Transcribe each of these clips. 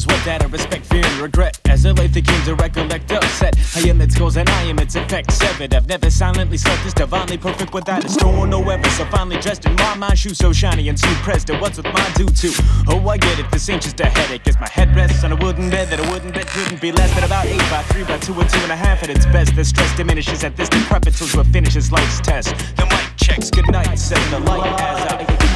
is what that I respect, fear and regret. As a life that came to recollect upset, I am its cause and I am its effect. Severed, I've never silently slept this divinely perfect without a storm no ever. So finally dressed in my shoes so shiny and so pressed. And what's with my due to? Oh, I get it, this ain't just a headache. As my head rests on a wooden bed that a wooden bed couldn't be less than about 8 by 3 by 2 and 2.5 at its best. The stress diminishes at this decrepit till it finishes life's test. The mic checks, good night, set the light as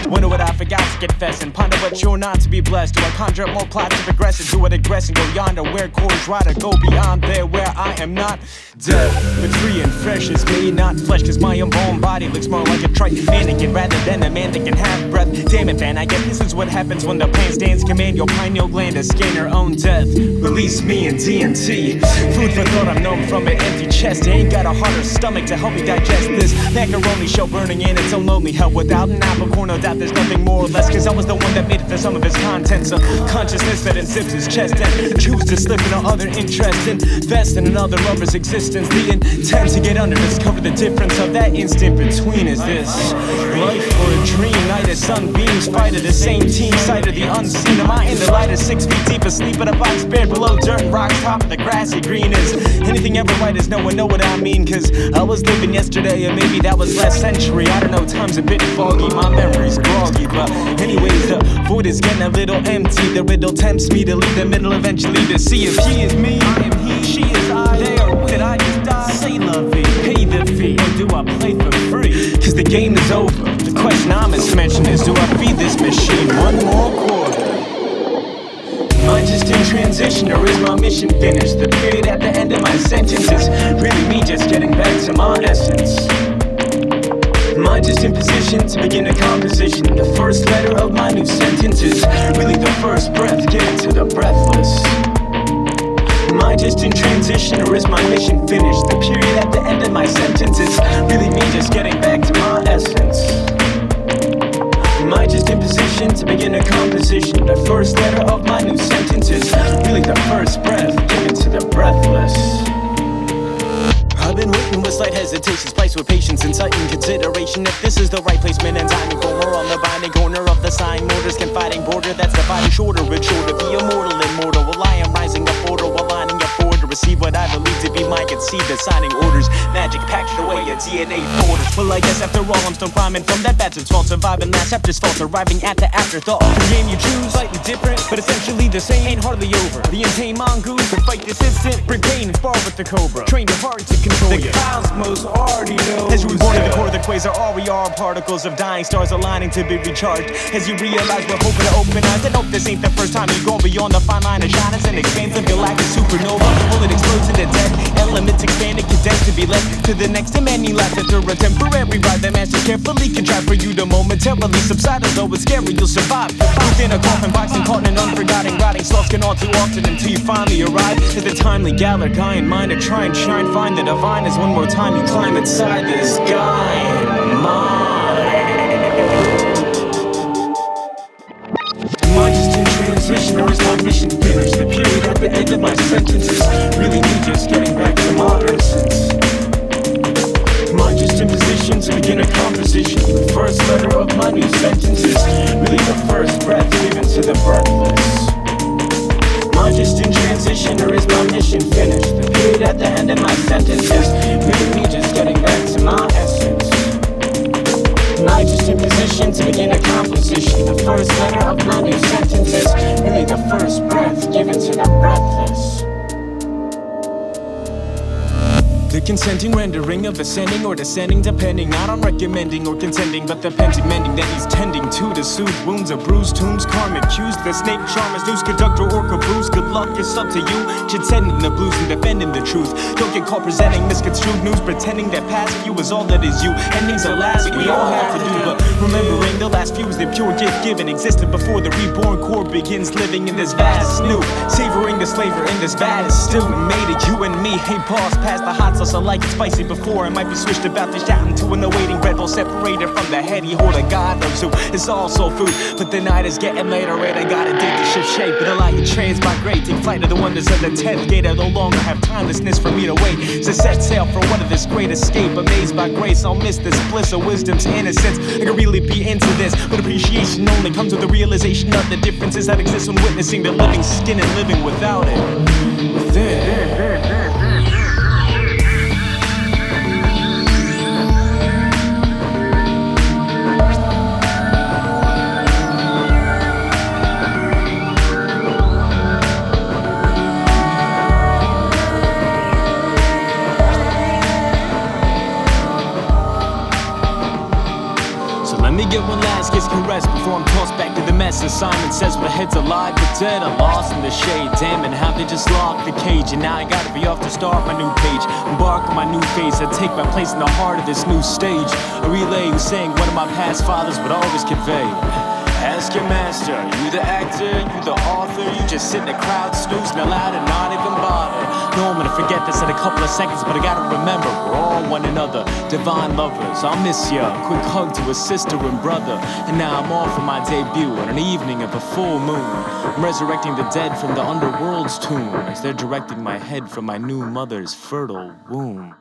I wonder what I forgot to confess and ponder what you're not to be blessed. Do I conjure up more plots to progress and do it aggress and go yonder where chords ride or go beyond there where I am not dead, but free and fresh as me, not flesh, cause my unborn body looks more like a trite mannequin rather than a man that can have breath. Damn it, man, I guess this is what happens when the plan stands command your pineal gland to scan your own death. Release me in DMT, food for thought, I'm numb from an empty chest. I ain't got a heart or stomach to help me digest this macaroni shell burning in its own lonely hell. Without an apple core, no doubt there's nothing more or less, cause I was the one that made it to some of his contents. A consciousness that insists his chest and choose to slip into other interest, invest in another lover's existence. The intent to get under, discover the difference of that instant between. Is this life or a dream? Night as sunbeams fight at the same team, sight of the unseen. Am I in the light of 6 feet deep asleep in a box buried below dirt and rocks, top of the grassy green? Is anything ever right? Does no one know what I mean? Cause I was living yesterday, or maybe that was last century. I don't know, time's a bit foggy, my memory's groggy. But anyways, the void is getting a little empty. The riddle tempts me to leave the middle eventually to see if he is me, I am he, she is I. They are what I just die. Say love it, pay the fee, or do I play for free? Cause the game is over. The question I must mention is, do I feed this machine one more quarter? Am I just in transition, or is my mission finished? The period at the end of my sentence is really me just getting back to my essence. Am I just in position to begin a composition? The first letter of my new sentence is really the first breath given to the breathless. Am I just in transition, or is my mission finished? The period at the end of my sentence is really me just getting back to my essence. Am I just in position to begin a composition? The first letter of my new sentence is really the first breath given to the breathless. I've been waiting with slight hesitation, spliced with patience and sight and consideration. If this is the right placement and timing, corner on the binding corner of the sign, motors confiding border that's dividing shorter and shorter. The immortal immortal, well I am rising up order while lining up forward to receive what I believe to be my conceived assigning orders. Magic packed away a DNA folder. Well I guess after all I'm still climbing from that bastard's fault, surviving last chapter's fault, arriving at the afterthought. The game you choose, slightly different, but essentially the same, ain't hardly over. The insane mongoose that fight this instant, bring pain and spar with the cobra. Train your heart to control the cosmos already know. As you reborn in the core of the quasar, all we are particles of dying stars aligning to be recharged. As you realize we're hoping to open eyes and hope this ain't the first time you're going beyond the fine line of shyness and expansive galactic supernova. Will it explodes into death? Elements expanded, condensed to be led to the next and many lives after a temporary ride. The master carefully contrived for you to momentarily subside. Although it's scary, you'll survive within a coffin box and caught in an unforgotten rotting sloths can all too often until you finally arrive. As the timely Galactic eye in mind to try and shine, find the divine as one more time you climb inside this guy in mind. Am I just in transition, or is my mission finished? The period at the end of my sentence is really me just getting back to my essence. Am I just in position to begin a composition? The first letter of my new sentence is really the first breath given to the breathless. Am I just in transition, or is my mission finished? The period at the end of my sentence is really me just getting back to my essence. Am I just in position to begin a composition? The first letter of my new sentence is really the first breath given to the breathless. The consenting rendering of ascending or descending, depending not on recommending or contending, but the pending mending that he's tending to soothe wounds of bruised tombs, karmic cues. The snake charmers, news conductor or caboose. Good luck, it's up to you. Should send in the blues and defending the truth. Don't get caught presenting misconstrued news, pretending that past you is all that is you. Endings are last, we all have to do, but remembering the last few is the pure gift given, existed before the reborn core begins living in this vast new. Savoring the slaver in this vast still made it you and me. Hey, pause past the hot sauce. us. I like it spicy before it might be switched about to shout into an awaiting bread bowl separated from the heady horde of God knows who is all soul food. But the night is getting later and I gotta dig to shift shape. But allow you transmigrate, take flight of the wonders of the 10th gate. I no longer have timelessness for me to wait. So set sail for one of this great escape. Amazed by grace, I'll miss this bliss of wisdom's innocence. I could really be into this, but appreciation only comes with the realization of the differences that exist when witnessing the living skin and living without it. Within. Let me get one last kiss caress before I'm tossed back to the mess. As Simon says, my head's alive but dead, I'm lost in the shade. Damn it, how they just locked the cage. And now I gotta be off to start my new page, embark on my new phase. I take my place in the heart of this new stage. A relay who's saying one of my past fathers would always convey. Ask your master, you the actor, you the author. You just sit in the crowd snoozing aloud and not even bother. No, I'm gonna forget this in a couple of seconds, but I gotta remember, we're all one another, divine lovers. I'll miss ya, quick hug to a sister and brother. And now I'm off for my debut on an evening of a full moon. I'm resurrecting the dead from the underworld's tomb as they're directing my head from my new mother's fertile womb.